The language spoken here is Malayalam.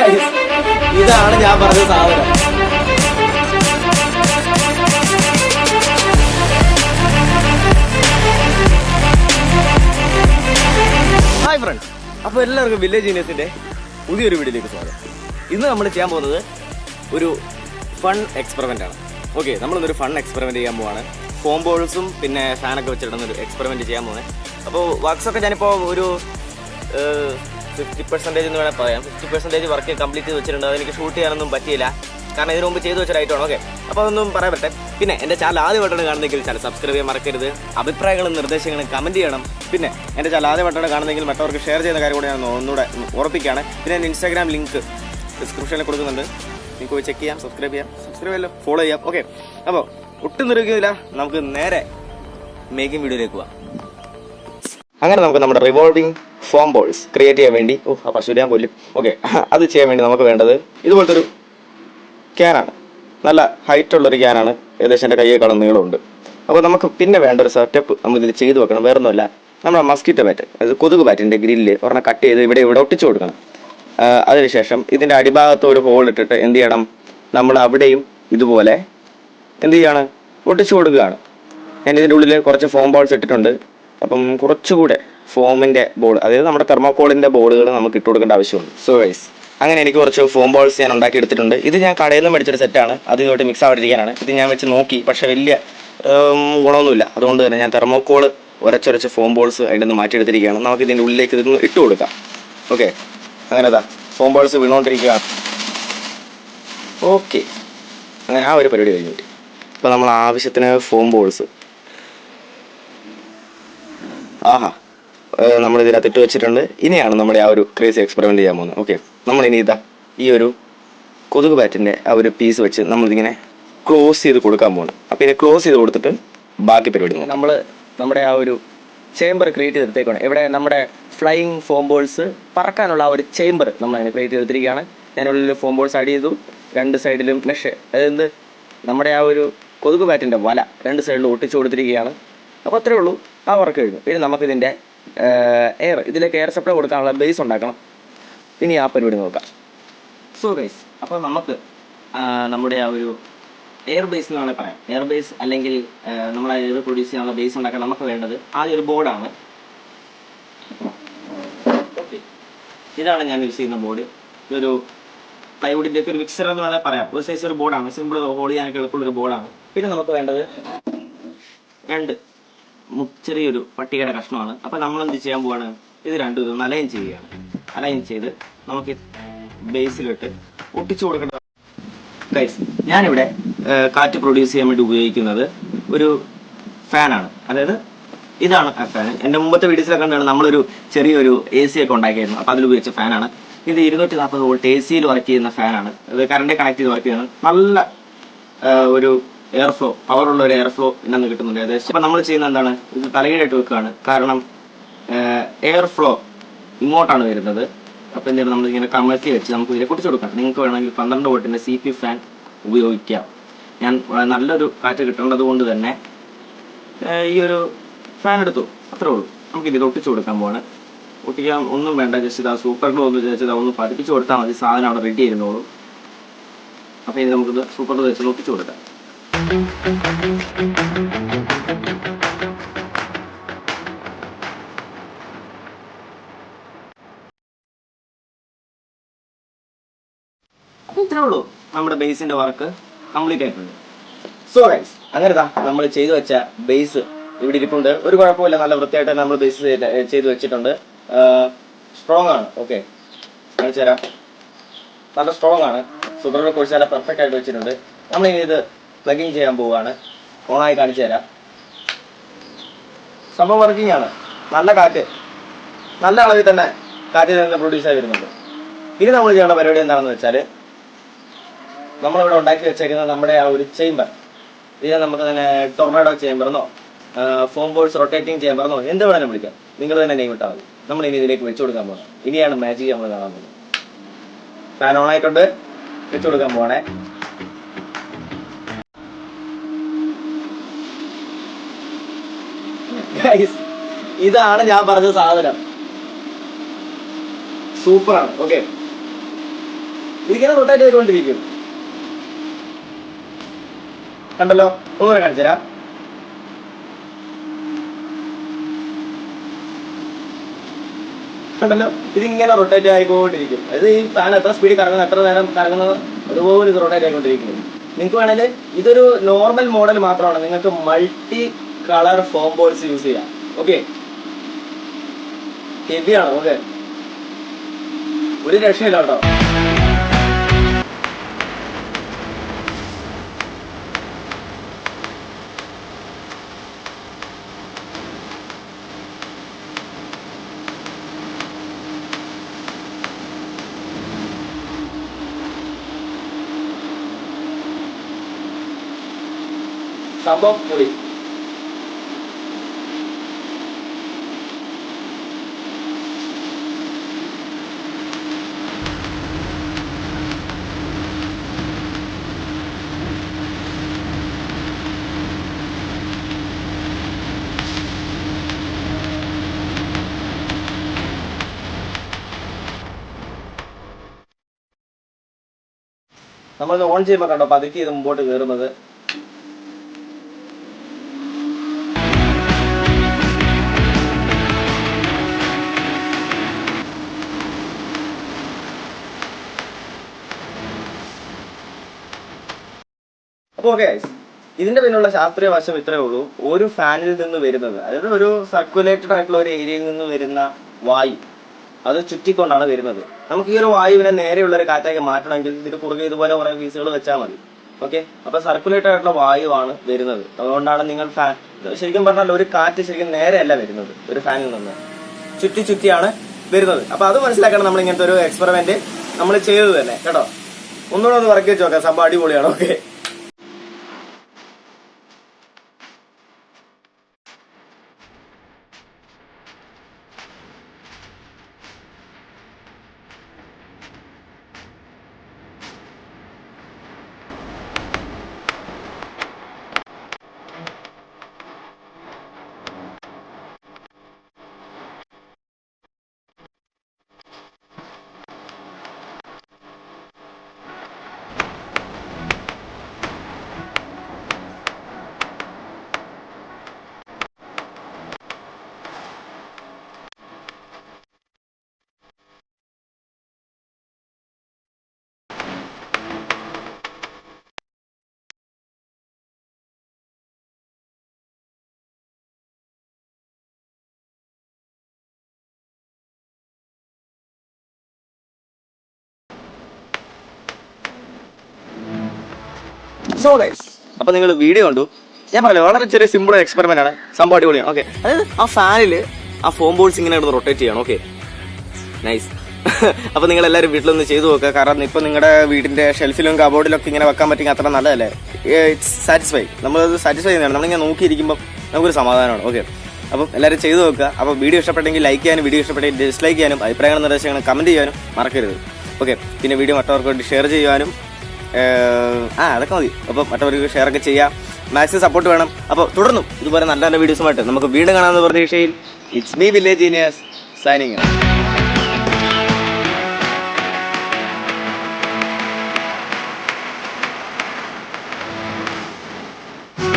ഇതാണ് ഞാൻ പറഞ്ഞ സാധനം. ഹായ് ഫ്രണ്ട്സ്, അപ്പോൾ എല്ലാവർക്കും വില്ലേജ് ജീനിയസിന്റെ പുതിയൊരു വീഡിയോയിലേക്ക് സ്വാഗതം. ഇന്ന് നമ്മൾ ചെയ്യാൻ പോകുന്നത് ഒരു ഫൺ എക്സ്പെരിമെന്റ് ആണ്. ഓക്കെ, നമ്മളിന്നൊരു ഫൺ എക്സ്പെരിമെന്റ് ചെയ്യാൻ പോവാണ്. ഫോം ബോൾസും പിന്നെ ഫാനൊക്കെ വെച്ചിടുന്ന ഒരു എക്സ്പെരിമെന്റ് ചെയ്യാൻ പോകുന്നത്. അപ്പോൾ വർക്ക്സൊക്കെ ഞാനിപ്പോൾ ഒരു 50% എന്ന് വേണമെങ്കിൽ പറയാം. 50% വർക്ക് കംപ്ലീറ്റ് ചെയ്ത് വെച്ചിട്ടുണ്ട്. അതെനിക്ക് ഷൂട്ട് ചെയ്യാനൊന്നും പറ്റിയില്ല, കാരണം ഇതിനു മുമ്പ് ചെയ്തു വെച്ചൊരായിട്ടാണ്. ഓക്കെ, അപ്പോൾ അതൊന്നും പറയാൻ പറ്റേ. പിന്നെ എൻ്റെ ചാനൽ ആദ്യമായിട്ടാണ് കാണുന്നെങ്കിൽ ചാനൽ സബ്സ്ക്രൈബ് ചെയ്യാൻ മറക്കരുത്. അഭിപ്രായങ്ങളും നിർദ്ദേശങ്ങളും കമൻറ്റ് ചെയ്യണം. പിന്നെ എൻ്റെ ചാനൽ ആദ്യമായിട്ടാണ് കാണുന്നെങ്കിൽ മറ്റവർക്ക് ഷെയർ ചെയ്യുന്ന കാര്യം കൂടെ ഞാൻ ഒന്നുകൂടെ ഉറപ്പിക്കുകയാണ്. പിന്നെ എൻ്റെ ഇൻസ്റ്റാഗ്രാം ലിങ്ക് ഡിസ്ക്രിപ്ഷനിൽ കൊടുക്കുന്നുണ്ട്, നിങ്ങൾക്ക് പോയി ചെക്ക് ചെയ്യാം, സബ്സ്ക്രൈബ് ചെയ്യാം, ഫോളോ ചെയ്യാം. ഓക്കെ, അപ്പോൾ ഒട്ടും നിറയ്ക്കുന്നില്ല, നമുക്ക് നേരെ മേക്കിംഗ് വീഡിയോയിലേക്ക് പോവാം. അങ്ങനെ നമുക്ക് നമ്മുടെ റിവോൾവിംഗ് ഫോം ബോൾസ് ക്രിയേറ്റ് ചെയ്യാൻ വേണ്ടി പശുരാൻ പോലും ഓക്കെ, അത് ചെയ്യാൻ വേണ്ടി നമുക്ക് വേണ്ടത് ഇതുപോലത്തെ ഒരു ക്യാനാണ്. നല്ല ഹൈറ്റ് ഉള്ളൊരു ക്യാനാണ്, ഏകദേശം എൻ്റെ കയ്യേക്കാളും നീളമുണ്ട്. അപ്പോൾ നമുക്ക് പിന്നെ വേണ്ട ഒരു സെറ്റപ്പ് നമ്മൾ ഇതിൽ ചെയ്ത് വെക്കണം. വേറൊന്നുമല്ല, നമ്മുടെ മസ്കിറ്റോ ബാറ്റ്, അത് കൊതുക് ബാറ്റിൻ്റെ ഗ്രില്ല് ഒരെണ്ണം കട്ട് ചെയ്ത് ഇവിടെ ഒട്ടിച്ചു കൊടുക്കണം. അതിനുശേഷം ഇതിൻ്റെ അടിഭാഗത്ത് ഒരു ഹോൾ ഇട്ടിട്ട് എന്ത് ചെയ്യണം, നമ്മൾ അവിടെയും ഇതുപോലെ എന്ത് ചെയ്യാണ്, ഒട്ടിച്ചു കൊടുക്കുകയാണ്. ഞാൻ ഇതിൻ്റെ ഉള്ളിൽ കുറച്ച് ഫോം ബോൾസ് ഇട്ടിട്ടുണ്ട്. അപ്പം കുറച്ചുകൂടെ ഫോമിൻ്റെ ബോൾ, അതായത് നമ്മുടെ തെർമോക്കോളിൻ്റെ ബോളുകൾ നമുക്ക് ഇട്ട് കൊടുക്കേണ്ട ആവശ്യമുണ്ട്. സോ ഗൈസ്, അങ്ങനെ എനിക്ക് കുറച്ച് ഫോം ബോൾസ് ഞാൻ ഉണ്ടാക്കി എടുത്തിട്ടുണ്ട്. ഇത് ഞാൻ കടയിൽ നിന്ന് മേടിച്ചൊരു സെറ്റാണ്, അതിനോട്ട് മിക്സ് ആവാതിരിക്കാനാണ്. ഇത് ഞാൻ വെച്ച് നോക്കി, പക്ഷേ വലിയ ഗുണമൊന്നുമില്ല. അതുകൊണ്ട് തന്നെ ഞാൻ തെർമോക്കോൾ ഉരച്ചൊരച്ച് ഫോം ബോൾസ് അതിൽ നിന്ന് മാറ്റിയെടുത്തിരിക്കുകയാണ്. നമുക്ക് ഇതിൻ്റെ ഉള്ളിലേക്ക് ഇതൊന്ന് ഇട്ട് കൊടുക്കാം. ഓക്കെ, അങ്ങനെ ഫോം ബോൾസ് വീണുകൊണ്ടിരിക്കുകയാണ്. ഓക്കെ, അങ്ങനെ ആ ഒരു പരിപാടി കഴിഞ്ഞിട്ട് ഇപ്പോൾ നമ്മൾ ആവശ്യത്തിന് ഫോം ബോൾസ് നമ്മൾ ഇതിനകത്ത് ഇട്ട് വെച്ചിട്ടുണ്ട്. ഇനിയാണ് നമ്മുടെ ആ ഒരു ക്രേസി എക്സ്പെരിമെൻറ്റ് ചെയ്യാൻ പോകുന്നത്. ഓക്കെ, നമ്മളിനി ഈ ഒരു കൊതുക് ബാറ്റിൻ്റെ ആ ഒരു പീസ് വെച്ച് നമ്മളിതിങ്ങനെ ക്ലോസ് ചെയ്ത് കൊടുക്കാൻ പോകുന്നു. അപ്പോൾ ഇതിനെ ക്ലോസ് ചെയ്ത് കൊടുത്തിട്ട് ബാക്കി പരിപാടി നമ്മൾ നമ്മുടെ ആ ഒരു ചേംബർ ക്രിയേറ്റ് ചെയ്തെടുത്തേക്കാണ്. ഇവിടെ നമ്മുടെ ഫ്ലൈയിങ് ഫോം ബോൾസ് പറക്കാനുള്ള ആ ഒരു ചേംബർ നമ്മൾ അതിനെ ക്രിയേറ്റ് ചെയ്തെടുത്തിരിക്കുകയാണ്. ഞാനുള്ളിൽ ഫോം ബോൾസ് ആഡ് ചെയ്തു, രണ്ട് സൈഡിലും മെഷ്, അതായത് നമ്മുടെ ആ ഒരു കൊതുക് ബാറ്റിൻ്റെ വല രണ്ട് സൈഡിലും ഒട്ടിച്ചു കൊടുത്തിരിക്കുകയാണ്. അപ്പോൾ അത്രേ ഉള്ളൂ, ആ വർക്ക് കഴിഞ്ഞു. ഇനി നമുക്കിതിൻ്റെ ഇതിലേക്ക് എയർ സപ്ലൈ കൊടുക്കാനുള്ള ബേസ് ഉണ്ടാക്കണം. ഇനി ആ പരിപാടി നോക്കാം. സോ ഗൈസ്, അപ്പോൾ നമുക്ക് നമ്മുടെ ആ ഒരു എയർ ബേസ് എന്ന് വേണമെങ്കിൽ പറയാം. എയർ ബേസ് അല്ലെങ്കിൽ നമ്മളെ എയർ പ്രൊഡ്യൂസ് ചെയ്യാനുള്ള ബേസ് ഉണ്ടാക്കാൻ നമുക്ക് വേണ്ടത് ആദ്യം ഒരു ബോർഡാണ്. ഇതാണ് ഞാൻ യൂസ് ചെയ്യുന്ന ബോർഡ്. ഇതൊരു പ്ലൈവുഡിൻ്റെ ഒക്കെ ഒരു മിക്സർ എന്ന് വേണമെങ്കിൽ പറയാം. ഒരു സൈസ് ഒരു ബോർഡാണ്, സിമ്പിൾ ഹോൾഡ് ചെയ്യാനൊക്കെ എളുപ്പമുള്ളൊരു ബോർഡാണ്. പിന്നെ നമുക്ക് വേണ്ടത് ചെറിയൊരു പട്ടികയുടെ കഷ്ണമാണ്. അപ്പോൾ നമ്മളെന്ത് ചെയ്യാൻ പോവാണ്, ഇത് രണ്ടും ഇതൊന്ന് അലൈൻ ചെയ്യുകയാണ്. അലൈൻ ചെയ്ത് നമുക്ക് ബേസിലിട്ട് ഒട്ടിച്ചു കൊടുക്കേണ്ടത്. ഗൈസ്, ഞാനിവിടെ കാറ്റ് പ്രൊഡ്യൂസ് ചെയ്യാൻ വേണ്ടി ഉപയോഗിക്കുന്നത് ഒരു ഫാനാണ്. അതായത് ഇതാണ് ആ ഫാൻ. എൻ്റെ മുമ്പത്തെ വീഡിയോസിലൊക്കെ കണ്ടാണ് നമ്മളൊരു ചെറിയൊരു AC ഒക്കെ ഉണ്ടാക്കിയായിരുന്നു. അപ്പോൾ അതിൽ ഉപയോഗിച്ച ഫാനാണ് ഇത്. 240 വോൾട്ട് AC-യിൽ വർക്ക് ചെയ്യുന്ന ഫാനാണ്. ഇത് കറണ്ട് കണക്ട് ചെയ്ത് വർക്ക് ചെയ്യുന്നത്. നല്ല ഒരു എയർ ഫ്ലോ, പവറുള്ള ഒരു എയർ ഫ്ലോ ഇന്നു കിട്ടുന്നുണ്ട് ഏകദേശം. അപ്പം നമ്മൾ ചെയ്യുന്ന എന്താണ്, ഇത് തലകീഴായിട്ട് വെക്കുകയാണ്. കാരണം എയർ ഫ്ലോ ഇങ്ങോട്ടാണ് വരുന്നത്. അപ്പോൾ എന്താണ്, നമ്മളിങ്ങനെ കമഴ്ത്തി വെച്ച് നമുക്ക് ഇതിനെ കുടിച്ചു കൊടുക്കാം. നിങ്ങൾക്ക് വേണമെങ്കിൽ 12 വോൾട്ടിൻ്റെ CP ഫാൻ ഉപയോഗിക്കാം. ഞാൻ നല്ലൊരു കാറ്റ് കിട്ടേണ്ടത് കൊണ്ട് തന്നെ ഈ ഒരു ഫാൻ എടുത്തു, അത്രേ ഉള്ളൂ. നമുക്കിത് ഒട്ടിച്ചു കൊടുക്കാൻ പോവാണ്. ഒട്ടിക്കാൻ ഒന്നും വേണ്ട, ജസ്റ്റ് ഇതാ സൂപ്പർ ഗ്ലൂ ഒന്ന് വിചാരിച്ചത് ഒന്ന് പതിപ്പിച്ച് കൊടുത്താൽ മതി, സാധനം അവിടെ റെഡി ആയിരുന്നോളൂ. അപ്പോൾ ഇത് നമുക്കിത് സൂപ്പർ ഗ്ലൂ വെച്ച് ഒട്ടിച്ചു കൊടുക്കാം. ഇത്രേ ഉള്ളൂ, നമ്മുടെ ബേസിന്റെ വർക്ക് കംപ്ലീറ്റ് ആയിട്ടുണ്ട്. സോ ഗൈസ്, അങ്ങനെ നമ്മൾ ചെയ്തു വെച്ച ബേസ് ഇവിടെ ഇരിപ്പുണ്ട്. ഒരു കുഴപ്പമില്ല, നല്ല വൃത്തിയായിട്ട് നമ്മൾ ബേസ് ചെയ്ത് വെച്ചിട്ടുണ്ട്. സ്ട്രോങ് ആണ്. ഓക്കെ, കാണിച്ചു തരാം. നല്ല സ്ട്രോങ് ആണ്. സൂപ്പർ കോഴ്സ് നല്ല പെർഫെക്റ്റ് ആയിട്ട് വെച്ചിട്ടുണ്ട്. നമ്മളിനി ഇത് പ്ലഗിങ് ചെയ്യാൻ പോവുകയാണ്. ഓണായി കാണിച്ചു തരാം. സംഭവം വർക്കിംഗ് ആണ്. നല്ല കാറ്റ്, നല്ല അളവിൽ തന്നെ കാറ്റിൽ നിന്ന് പ്രൊഡ്യൂസ് ആയി വരുന്നുണ്ട്. ഇനി നമ്മൾ ചെയ്യേണ്ട പരിപാടി എന്താണെന്ന് വെച്ചാൽ, നമ്മളിവിടെ ഉണ്ടാക്കി വെച്ചേക്കുന്നത് നമ്മുടെ ആ ഒരു ചേംബർ, ഇതിനെ നമുക്ക് തന്നെ ടൊർണാഡോ ചേംബർന്നോ ഫോം ബോൾസ് റൊട്ടേറ്റിംഗ് ചേംബർന്നോ എന്ത് വേണമെങ്കിലും വിളിക്കാം. നിങ്ങൾ തന്നെ നെയിം ഇട്ടാൽ മതി. നമ്മൾ ഇനി ഇതിലേക്ക് വെച്ചു കൊടുക്കാൻ പോകണം. ഇനിയാണ് മാജിക് നമ്മൾ കാണാൻ പോകുന്നത്. ഫാൻ ഓൺ ആയിട്ടുണ്ട്, വെച്ചു കൊടുക്കാൻ പോകണേ. ഇതാണ് ഞാൻ പറഞ്ഞ സാധനം. സൂപ്പറാണ്. ഓക്കെ, ഇതിങ്ങനെ റൊട്ടേറ്റ് ചെയ്തുകൊണ്ടിരിക്കും. കണ്ടല്ലോ, ഒന്നുകൂടെ കാണിച്ചു തരാം. കണ്ടല്ലോ, ഇതിങ്ങനെ റൊട്ടേറ്റ് ആയിക്കൊണ്ടിരിക്കും. അത് ഈ ഫാൻ എത്ര സ്പീഡിൽ കറങ്ങുന്നത്, എത്ര നേരം കറങ്ങുന്നത്, അതുപോലെ ഇത് റൊട്ടേറ്റ് ആയിക്കൊണ്ടിരിക്കുന്നത്. നിങ്ങൾക്ക് വേണമെങ്കിൽ ഇതൊരു നോർമൽ മോഡൽ മാത്രമാണ്, നിങ്ങൾക്ക് multi colour form balls use ചെയ്യാം. ഓക്കെ, ഹെവിയാണ്. ഓക്കെ, ഒരു രക്ഷയില്ല കേട്ടോ. സംഭവം പൊളി. നമ്മൾ ഓൺ ചെയ്യുമ്പോൾ കണ്ടോ പതുക്കെ ഇത് മുമ്പോട്ട് കയറുന്നത്. അപ്പോൾ ഓക്കെ, ഇതിന്റെ പിന്നുള്ള ശാസ്ത്രീയ വശം ഇത്രയേ ഉള്ളൂ. ഒരു ഫാനിൽ നിന്ന് വരുന്നത്, അതായത് ഒരു സർക്കുലേറ്റഡ് ആയിട്ടുള്ള ഒരു ഏരിയയിൽ നിന്ന് വരുന്ന വായു അത് ചുറ്റിക്കൊണ്ടാണ് വരുന്നത്. നമുക്ക് ഈ ഒരു വായുവിനെ നേരെയുള്ള ഒരു കാറ്റാക്കി മാറ്റണമെങ്കിൽ ഇതിന് കുറുകെ ഇതുപോലെ കുറെ പീസുകൾ വെച്ചാൽ മതി. ഓക്കെ, അപ്പൊ സർക്കുലേറ്റഡ് ആയിട്ടുള്ള വായുവാണ് വരുന്നത്. അതുകൊണ്ടാണ് നിങ്ങൾ ഫാൻ, ശരിക്കും പറഞ്ഞാൽ ഒരു കാറ്റ് ശരിക്കും നേരെയല്ല വരുന്നത്, ഒരു ഫാനിൽ നിന്ന് ചുറ്റി ചുറ്റിയാണ് വരുന്നത്. അപ്പൊ അത് മനസ്സിലാക്കണം നമ്മൾ ഇങ്ങനത്തെ ഒരു എക്സ്പെരിമെന്റ് നമ്മൾ ചെയ്തത് തന്നെ കേട്ടോ. ഒന്നുകൂടെ ഒന്ന് വർക്ക് വെച്ച് നോക്കാം, സംഭവം അടിപൊളിയാണ്. ഓക്കെ, അപ്പൊ നിങ്ങൾ വീഡിയോ കണ്ടു. ഞാൻ പറയാം, വളരെ ചെറിയ സിമ്പിൾ എക്സ്പെരിമെന്റ് ആണ്, സംഭവം അടിപൊളിയാണ്. ഓക്കെ, അതായത് ആ ഫാനിൽ ആ ഫോം ബോൾസ് ഇങ്ങനെ റൊട്ടേറ്റ് ചെയ്യണം. Okay, nice. അപ്പൊ നിങ്ങൾ എല്ലാവരും വീട്ടിലൊന്ന് ചെയ്തു നോക്കുക. കാരണം ഇപ്പൊ നിങ്ങളുടെ വീടിന്റെ ഷെൽഫിലും കബോർഡിലൊക്കെ ഇങ്ങനെ വെക്കാൻ പറ്റുമെങ്കിൽ അത്ര നല്ലതല്ലേ. ഇറ്റ്സ് സാറ്റിസ്ഫൈ, നമ്മളത് സാറ്റിസ്ഫൈ ചെയ്യുന്നതാണ്. നമ്മളിങ്ങനെ നോക്കിയിരിക്കുമ്പോൾ നമുക്കൊരു സമാധാനമാണ്. ഓക്കെ, അപ്പം എല്ലാവരും ചെയ്തു നോക്കുക. അപ്പോൾ വീഡിയോ ഇഷ്ടപ്പെട്ടെങ്കിൽ ലൈക്ക് ചെയ്യാനും, വീഡിയോ ഇഷ്ടപ്പെട്ടെങ്കിൽ ഡിസ്ലൈക്ക് ചെയ്യാനും, അഭിപ്രായങ്ങളും നിർദ്ദേശങ്ങളും കമന്റ് ചെയ്യാനും മറക്കരുത്. ഓക്കെ, പിന്നെ വീഡിയോ മറ്റവർക്ക് വേണ്ടി ഷെയർ ചെയ്യാനും, അതൊക്കെ മതി. അപ്പോൾ മറ്റവർക്ക് ഷെയർ ഒക്കെ ചെയ്യാം. മാക്സിമം സപ്പോർട്ട് വേണം. അപ്പോൾ തുടർന്നും ഇതുപോലെ നല്ല നല്ല വീഡിയോസുമായിട്ട് നമുക്ക് വീണ്ടും കാണാമെന്ന് പ്രതീക്ഷയിൽ it's me village genius signing.